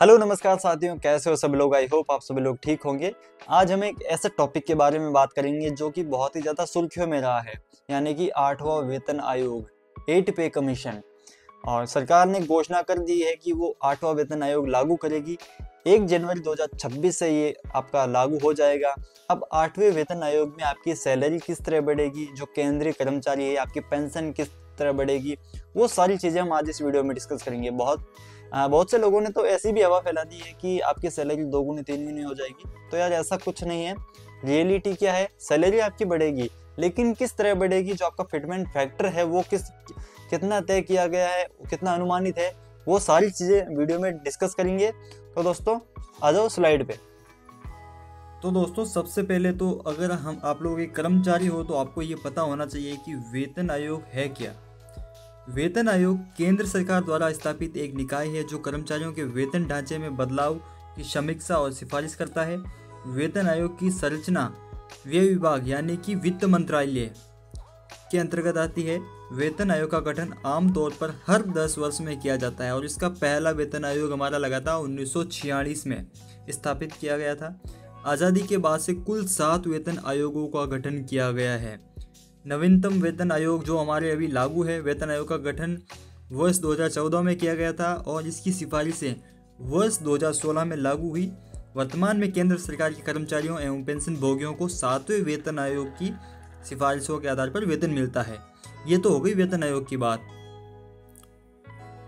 Hello नमस्कार साथियों, कैसे हो सब लोग। आई होप आप सभी लोग ठीक होंगे। आज हम एक ऐसे टॉपिक के बारे में बात करेंगे जो कि बहुत ही ज़्यादा सुर्खियों में रहा है, यानी कि 8वां वेतन आयोग, 8 पे कमीशन। और सरकार ने घोषणा कर दी है कि वो 8वां वेतन आयोग लागू करेगी। 1 जनवरी 2026 से ये आपका लागू हो जाएगा। अब 8वें वेतन आयोग में आपकी सैलरी किस तरह बढ़ेगी, जो केंद्रीय कर्मचारी है आपकी पेंशन किस तरह बढ़ेगी, वो सारी चीज़ें हम आज इस वीडियो में डिस्कस करेंगे। बहुत से लोगों ने तो ऐसी भी हवा फैला दी है कि आपकी सैलरी 2 गुनी 3 गुनी हो जाएगी। तो यार ऐसा कुछ नहीं है। रियलिटी क्या है, सैलरी आपकी बढ़ेगी, लेकिन किस तरह बढ़ेगी, जो आपका फिटमेंट फैक्टर है वो कितना तय किया गया है, कितना अनुमानित है, वो सारी चीज़ें वीडियो में डिस्कस करेंगे। तो दोस्तों आ जाओ स्लाइड पे। तो दोस्तों सबसे पहले तो अगर आप लोग एक कर्मचारी हो तो आपको ये पता होना चाहिए कि वेतन आयोग है क्या। वेतन आयोग केंद्र सरकार द्वारा स्थापित एक निकाय है जो कर्मचारियों के वेतन ढांचे में बदलाव की समीक्षा और सिफारिश करता है। वेतन आयोग की संरचना व्यय विभाग यानी कि वित्त मंत्रालय के अंतर्गत आती है। वेतन आयोग का गठन आमतौर पर हर 10 वर्ष में किया जाता है और इसका पहला वेतन आयोग हमारा लगा था 1946 में स्थापित किया गया था। आज़ादी के बाद से कुल 7 वेतन आयोगों का गठन किया गया है। नवीनतम वेतन आयोग जो हमारे अभी लागू है, वेतन आयोग का गठन वर्ष 2014 में किया गया था और इसकी सिफारिशें वर्ष 2016 में लागू हुई। वर्तमान में केंद्र सरकार के कर्मचारियों एवं पेंशन भोगियों को 7वें वेतन आयोग की सिफारिशों के आधार पर वेतन मिलता है। ये तो हो गई वेतन आयोग की बात।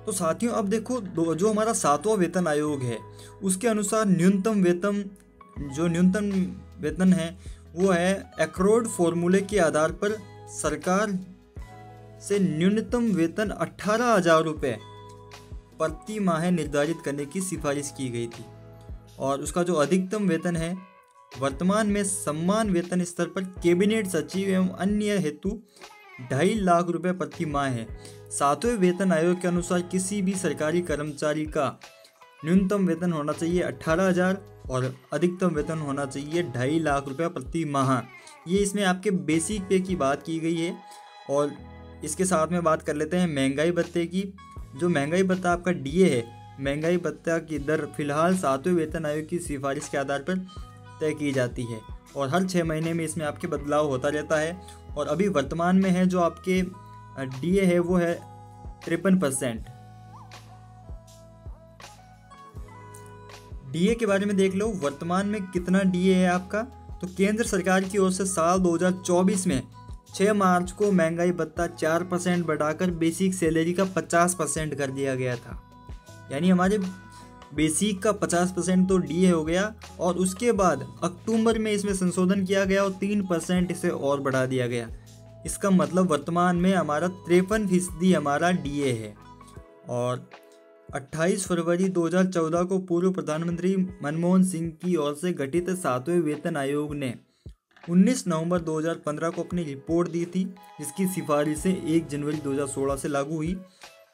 तो साथियों अब देखो जो हमारा 7वां वेतन आयोग है उसके अनुसार न्यूनतम वेतन है वो है एक्रोड फॉर्मूले के आधार पर सरकार से न्यूनतम वेतन 18,000 रुपये प्रति माह निर्धारित करने की सिफारिश की गई थी। और उसका जो अधिकतम वेतन है वर्तमान में सम्मान वेतन स्तर पर कैबिनेट सचिव एवं अन्य हेतु 2.5 लाख रुपए प्रति माह है। 7वें वेतन आयोग के अनुसार किसी भी सरकारी कर्मचारी का न्यूनतम वेतन होना चाहिए 18,000 और अधिकतम वेतन होना चाहिए 2.5 लाख रुपए प्रति माह। ये इसमें आपके बेसिक पे की बात की गई है। और इसके साथ में बात कर लेते हैं महंगाई भत्ते की। जो महंगाई भत्ता आपका डीए है, महंगाई भत्ता की दर फिलहाल 7वें वेतन आयोग की सिफारिश के आधार पर तय की जाती है और हर 6 महीने में इसमें आपके बदलाव होता रहता है। और अभी वर्तमान में है जो आपके डीए है वो है 53%। डीए के बारे में देख लो वर्तमान में कितना डीए है आपका। तो केंद्र सरकार की ओर से साल 2024 में 6 मार्च को महंगाई भत्ता 4% बढ़ाकर बेसिक सैलरी का 50% कर दिया गया था। यानी हमारे बेसिक का 50% तो डीए हो गया और उसके बाद अक्टूबर में इसमें संशोधन किया गया और 3% इसे और बढ़ा दिया गया। इसका मतलब वर्तमान में हमारा 53% हमारा डीए है। और 28 फरवरी 2014 को पूर्व प्रधानमंत्री मनमोहन सिंह की ओर से गठित 7वें वेतन आयोग ने 19 नवंबर 2015 को अपनी रिपोर्ट दी थी, जिसकी सिफारिशें 1 जनवरी 2016 से लागू हुई।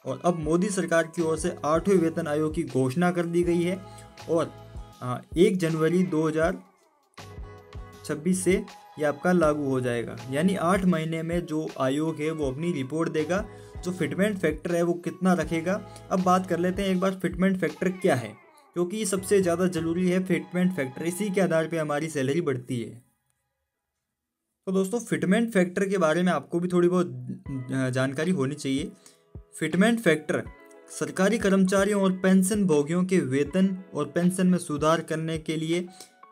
और अब मोदी सरकार की ओर से 8वें वेतन आयोग की घोषणा कर दी गई है और 1 जनवरी 2026 से ये आपका लागू हो जाएगा। यानी 8 महीने में जो आयोग है वो अपनी रिपोर्ट देगा, जो फिटमेंट फैक्टर है वो कितना रखेगा। अब बात कर लेते हैं एक बार फिटमेंट फैक्टर क्या है, क्योंकि ये सबसे ज़्यादा जरूरी है। फिटमेंट फैक्टर इसी के आधार पे हमारी सैलरी बढ़ती है। तो दोस्तों फिटमेंट फैक्टर के बारे में आपको भी थोड़ी बहुत जानकारी होनी चाहिए। फिटमेंट फैक्टर सरकारी कर्मचारियों और पेंशन भोगियों के वेतन और पेंशन में सुधार करने के लिए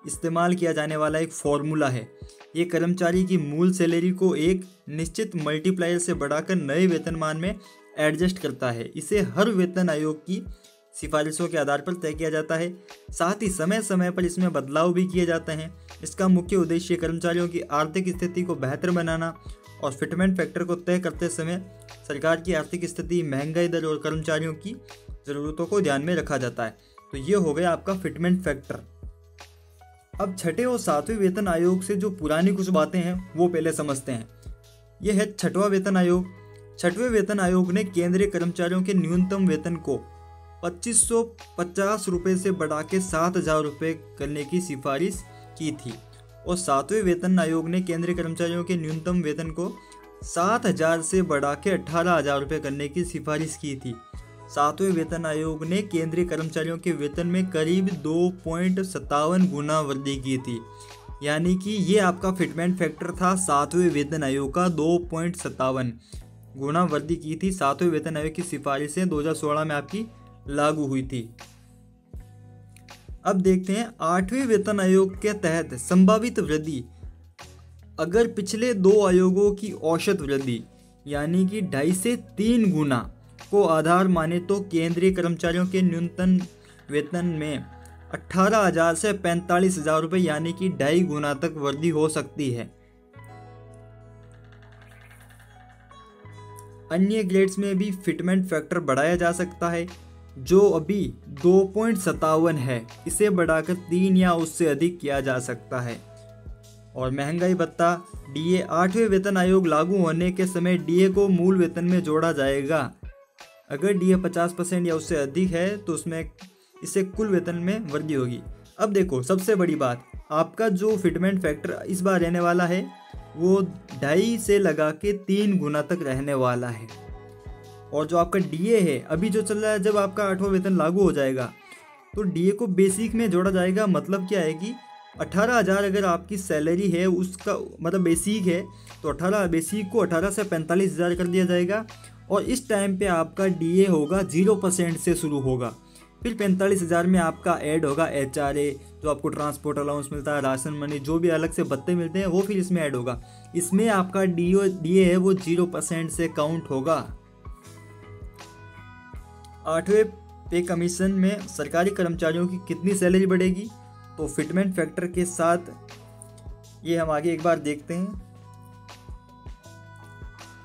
इस्तेमाल किया जाने वाला एक फॉर्मूला है। ये कर्मचारी की मूल सैलरी को एक निश्चित मल्टीप्लायर से बढ़ाकर नए वेतनमान में एडजस्ट करता है। इसे हर वेतन आयोग की सिफारिशों के आधार पर तय किया जाता है। साथ ही समय समय पर इसमें बदलाव भी किए जाते हैं। इसका मुख्य उद्देश्य कर्मचारियों की आर्थिक स्थिति को बेहतर बनाना और फिटमेंट फैक्टर को तय करते समय सरकार की आर्थिक स्थिति, महंगाई दर और कर्मचारियों की ज़रूरतों को ध्यान में रखा जाता है। तो ये हो गया आपका फिटमेंट फैक्टर। अब 6ठे और 7वें वेतन आयोग से जो पुरानी कुछ बातें हैं वो पहले समझते हैं। यह है 6वां वेतन आयोग। 6वें वेतन आयोग ने केंद्रीय कर्मचारियों के न्यूनतम वेतन को 2550 रुपये से बढ़ा के 7,000 रुपये करने की सिफारिश की थी। और 7वें वेतन आयोग ने केंद्रीय कर्मचारियों के न्यूनतम वेतन को 7,000 से बढ़ा के 18,000 रुपये करने की सिफारिश की थी। सातवें वेतन आयोग ने केंद्रीय कर्मचारियों के वेतन में करीब 2.57 गुना वृद्धि की थी। यानी कि ये आपका फिटमेंट फैक्टर था सातवें वेतन आयोग का, 2.57 गुना वृद्धि की थी। सातवें वेतन आयोग की सिफारिशें 2016 में आपकी लागू हुई थी। अब देखते हैं आठवें वेतन आयोग के तहत संभावित वृद्धि। अगर पिछले 2 आयोगों की औसत वृद्धि यानी कि 2.5 से 3 गुना को आधार माने तो केंद्रीय कर्मचारियों के न्यूनतम वेतन में 18,000 से 45,000 रुपये यानी कि 2.5 गुना तक वृद्धि हो सकती है। अन्य ग्रेड्स में भी फिटमेंट फैक्टर बढ़ाया जा सकता है, जो अभी 2.57 है, इसे बढ़ाकर 3 या उससे अधिक किया जा सकता है। और महंगाई भत्ता डीए, 8वें वेतन आयोग लागू होने के समय डीए को मूल वेतन में जोड़ा जाएगा। अगर डीए 50% या उससे अधिक है तो इससे कुल वेतन में वृद्धि होगी। अब देखो सबसे बड़ी बात, आपका जो फिटमेंट फैक्टर इस बार रहने वाला है वो 2.5 से लगा के 3 गुना तक रहने वाला है। और जो आपका डीए है अभी जो चल रहा है, जब आपका 8वां वेतन लागू हो जाएगा तो डीए को बेसिक में जोड़ा जाएगा। मतलब क्या है कि 18,000 अगर आपकी सैलरी है, उसका मतलब बेसिक है, तो 18 बेसिक को 18 से 45,000 कर दिया जाएगा। और इस टाइम पे आपका डीए होगा 0% से शुरू होगा। फिर 45,000 में आपका ऐड होगा एचआरए, जो आपको ट्रांसपोर्ट अलाउंस मिलता है, राशन मनी, जो भी अलग से भत्ते मिलते हैं वो फिर इसमें ऐड होगा। इसमें आपका डीए है वो 0% से काउंट होगा। 8वें पे कमीशन में सरकारी कर्मचारियों की कितनी सैलरी बढ़ेगी, तो फिटमेंट फैक्टर के साथ ये हम आगे एक बार देखते हैं।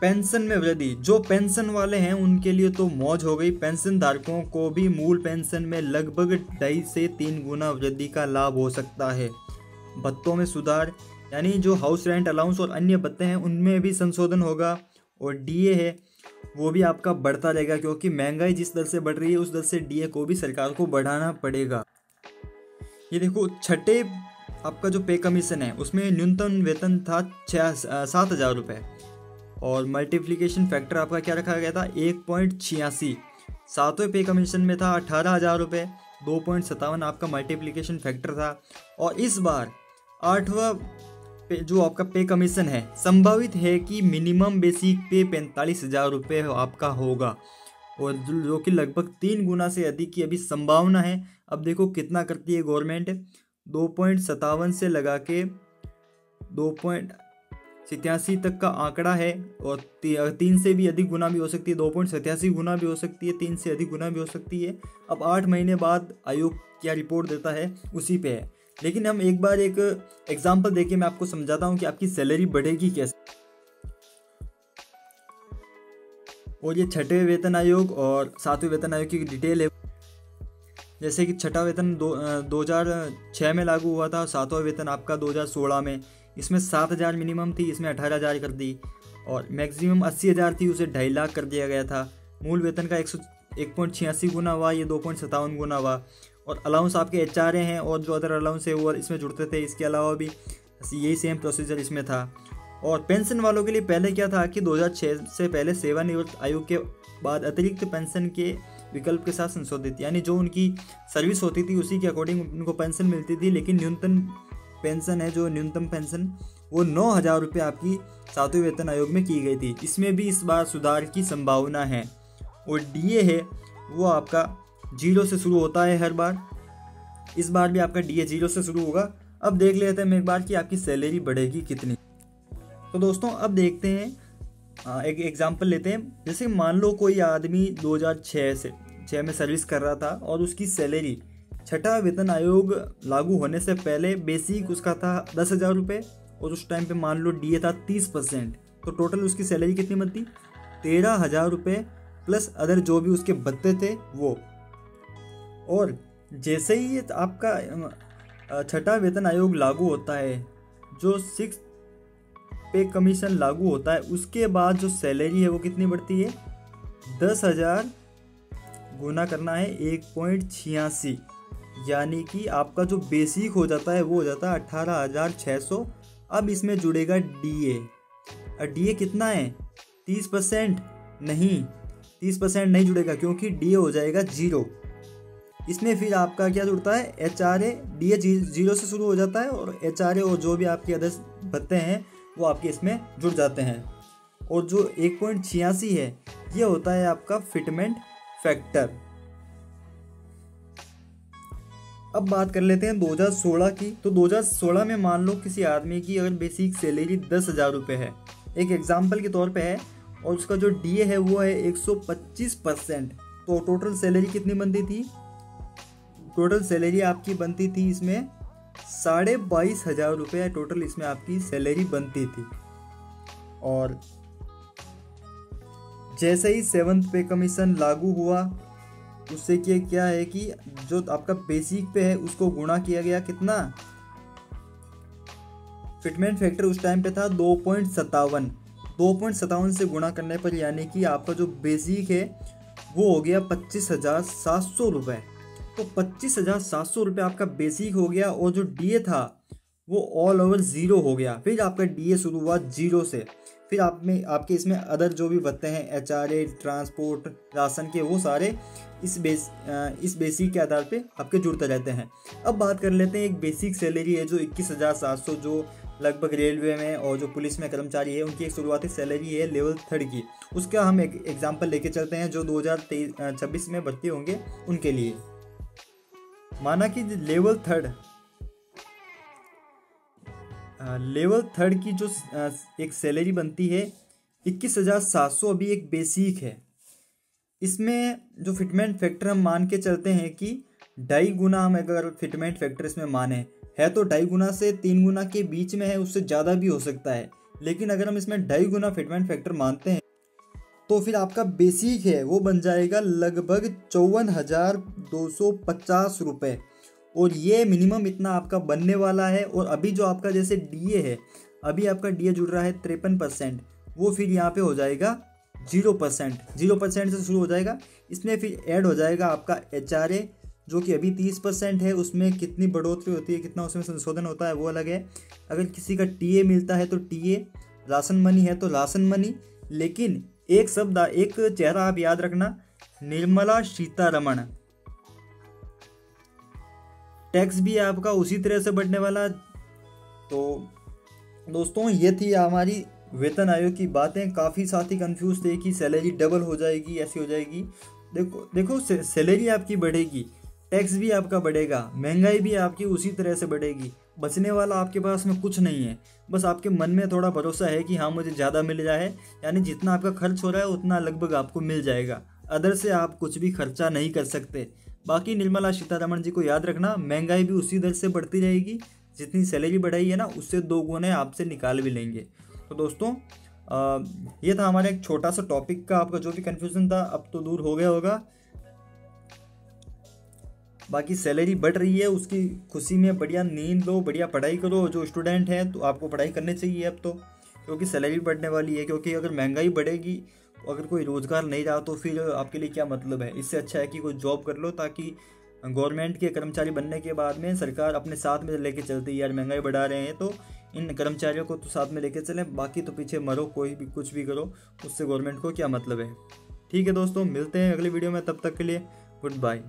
पेंशन में वृद्धि, जो पेंशन वाले हैं उनके लिए तो मौज हो गई। पेंशन धारकों को भी मूल पेंशन में लगभग 2.5 से 3 गुना वृद्धि का लाभ हो सकता है। भत्तों में सुधार, यानी जो हाउस रेंट अलाउंस और अन्य भत्ते हैं उनमें भी संशोधन होगा। और डीए है वो भी आपका बढ़ता रहेगा, क्योंकि महंगाई जिस दर से बढ़ रही है उस दर से डीए को भी सरकार को बढ़ाना पड़ेगा। ये देखो छठे आपका जो पे कमीशन है उसमें न्यूनतम वेतन था 7,000 रुपये और मल्टीप्लिकेशन फैक्टर आपका क्या रखा गया था 1.86। 7वें पे कमीशन में था 18,000 रुपये, 2.57 आपका मल्टीप्लिकेशन फैक्टर था। और इस बार 8वां पे जो आपका पे कमीशन है संभावित है कि मिनिमम बेसिक पे 45,000 रुपये आपका होगा, और जो कि लगभग 3 गुना से अधिक की अभी संभावना है। अब देखो कितना करती है गवर्नमेंट, 2.57 से लगा के 2.87 तक का आंकड़ा है। और 3 से भी अधिक गुना भी हो सकती है, 2.87 गुना भी हो सकती है, 3 से अधिक गुना भी हो सकती है। अब 8 महीने बाद आयोग क्या रिपोर्ट देता है उसी पे है। लेकिन हम एक बार एक एग्जाम्पल देके मैं आपको समझाता हूँ कि आपकी सैलरी बढ़ेगी कैसे। और ये छठे वेतन आयोग और 7वें वेतन आयोग की डिटेल है। जैसे कि छठा वेतन 2006 में लागू हुआ था, 7वां वेतन आपका 2016 में। इसमें 7,000 मिनिमम थी, इसमें 18,000 कर दी। और मैक्सिमम 80,000 थी, उसे 2.5 लाख कर दिया गया था। मूल वेतन का 1.86 गुना हुआ, ये 2.57 गुना हुआ। और अलाउंस आपके एचआरए हैं और जो अदर अलाउंस है वो इसमें जुड़ते थे। इसके अलावा भी यही सेम प्रोसीजर इसमें था। और पेंशन वालों के लिए पहले क्या था कि 2006 से पहले सेवानिवृत्त आयु के बाद अतिरिक्त पेंशन के विकल्प के साथ संशोधित, यानी जो उनकी सर्विस होती थी उसी के अकॉर्डिंग उनको पेंशन मिलती थी। लेकिन न्यूनतम पेंशन है, जो न्यूनतम पेंशन वो 9,000 रुपये आपकी 7वें वेतन आयोग में की गई थी। इसमें भी इस बार सुधार की संभावना है। और डीए है वो आपका 0 से शुरू होता है हर बार। इस बार भी आपका डीए 0 से शुरू होगा। अब देख लेते हैं एक बार कि आपकी सैलरी बढ़ेगी कितनी। तो दोस्तों अब देखते हैं, एक एग्जांपल लेते हैं। जैसे मान लो कोई आदमी 2006 में सर्विस कर रहा था और उसकी सैलरी छठा वेतन आयोग लागू होने से पहले बेसिक उसका था 10,000 रुपये और उस टाइम पे मान लो डीए था 30%। तो टोटल उसकी सैलरी कितनी बनती 13,000 रुपये प्लस अदर जो भी उसके भत्ते थे वो। और जैसे ही आपका छठा वेतन आयोग लागू होता है, जो 6 पे कमीशन लागू होता है, उसके बाद जो सैलरी है वो कितनी बढ़ती है 10,000 गुना करना है 1.86, यानी कि आपका जो बेसिक हो जाता है वो हो जाता है 18,600। अब इसमें जुड़ेगा डीए। डीए कितना है 30%? नहीं, 30% नहीं जुड़ेगा क्योंकि DA हो जाएगा 0। इसमें फिर आपका क्या जुड़ता है, HRA। DA 0 से शुरू हो जाता है और HRA और जो भी आपके अदर्स भत्ते हैं वो आपके इसमें जुड़ जाते हैं। और जो 1.86 है ये होता है आपका फिटमेंट फैक्टर। अब बात कर लेते हैं 2016 की। तो 2016 में मान लो किसी आदमी की अगर बेसिक सैलरी 10,000 रुपये है, एक एग्जाम्पल के तौर पे है, और उसका जो DA है वो है 125%। तो टोटल सैलरी कितनी बनती थी, टोटल सैलरी आपकी बनती थी इसमें 22,500 रुपये टोटल इसमें आपकी सैलरी बनती थी। और जैसे ही 7th पे कमीशन लागू हुआ उससे क्या है कि जो आपका बेसिक पे है उसको गुणा किया गया, कितना, फिटमेंट फैक्टर उस टाइम पे था 2.57 से गुणा करने पर यानी कि आपका जो बेसिक है वो हो गया 25,700 रुपये। तो 25,700 रुपये आपका बेसिक हो गया और जो DA था वो ऑल ओवर 0 हो गया। फिर आपका DA शुरू हुआ 0 से, फिर आपके इसमें अदर जो भी भत्ते हैं HRA, ट्रांसपोर्ट, राशन के, वो सारे इस बेसिक के आधार पे आपके जुड़ते रहते हैं। अब बात कर लेते हैं एक बेसिक सैलरी है जो 21,700 जो लगभग रेलवे में और जो पुलिस में कर्मचारी है उनकी एक शुरुआती सैलरी है लेवल 3 की। उसका हम एक एग्जाम्पल लेके चलते हैं जो 2026 में भर्ती होंगे उनके लिए। माना कि लेवल थर्ड की जो एक सैलरी बनती है 21,700 अभी एक बेसिक है। इसमें जो फिटमेंट फैक्टर हम मान के चलते हैं कि 2.5 गुना हम अगर फिटमेंट फैक्टर इसमें माने है तो 2.5 गुना से 3 गुना के बीच में है, उससे ज़्यादा भी हो सकता है। लेकिन अगर हम इसमें 2.5 गुना फिटमेंट फैक्टर मानते हैं तो फिर आपका बेसिक है वो बन जाएगा लगभग 54,250 रुपये। और ये मिनिमम इतना आपका बनने वाला है। और अभी जो आपका जैसे DA है, अभी आपका DA जुड़ रहा है 53%, वो फिर यहाँ पे हो जाएगा 0% से शुरू हो जाएगा। इसमें फिर ऐड हो जाएगा आपका HRA जो कि अभी 30% है, उसमें कितनी बढ़ोतरी होती है, कितना उसमें संशोधन होता है वो अलग है। अगर किसी का TA मिलता है तो TA, राशन मनी है तो राशन मनी। लेकिन एक शब्द, एक चेहरा आप याद रखना, निर्मला सीतारमण, टैक्स भी आपका उसी तरह से बढ़ने वाला। तो दोस्तों ये थी हमारी वेतन आयोग की बातें। काफ़ी साथी कंफ्यूज थे कि सैलरी डबल हो जाएगी, ऐसी हो जाएगी। देखो सैलरी आपकी बढ़ेगी, टैक्स भी आपका बढ़ेगा, महंगाई भी आपकी उसी तरह से बढ़ेगी। बचने वाला आपके पास में कुछ नहीं है, बस आपके मन में थोड़ा भरोसा है कि हाँ मुझे ज़्यादा मिल जाए, यानी जितना आपका खर्च हो रहा है उतना लगभग आपको मिल जाएगा। अदर से आप कुछ भी खर्चा नहीं कर सकते। बाकी निर्मला सीतारमण जी को याद रखना, महंगाई भी उसी दर से बढ़ती रहेगी, जितनी सैलरी बढ़ाई है ना उससे 2 गुने आपसे निकाल भी लेंगे। तो दोस्तों ये था हमारा एक छोटा सा टॉपिक का, आपका जो भी कन्फ्यूजन था अब तो दूर हो गया होगा। बाकी सैलरी बढ़ रही है उसकी खुशी में बढ़िया नींद लो, बढ़िया पढ़ाई करो। जो स्टूडेंट हैं तो आपको पढ़ाई करनी चाहिए अब तो, क्योंकि सैलरी बढ़ने वाली है। क्योंकि अगर महंगाई बढ़ेगी, अगर कोई रोज़गार नहीं रहा तो फिर आपके लिए क्या मतलब है। इससे अच्छा है कि कोई जॉब कर लो, ताकि गवर्नमेंट के कर्मचारी बनने के बाद में सरकार अपने साथ में लेके चलती है। यार महंगाई बढ़ा रहे हैं तो इन कर्मचारियों को तो साथ में लेके चलें, बाकी तो पीछे मरो, कोई भी कुछ भी करो, उससे गवर्नमेंट को क्या मतलब है। ठीक है दोस्तों, मिलते हैं अगली वीडियो में, तब तक के लिए गुड बाय।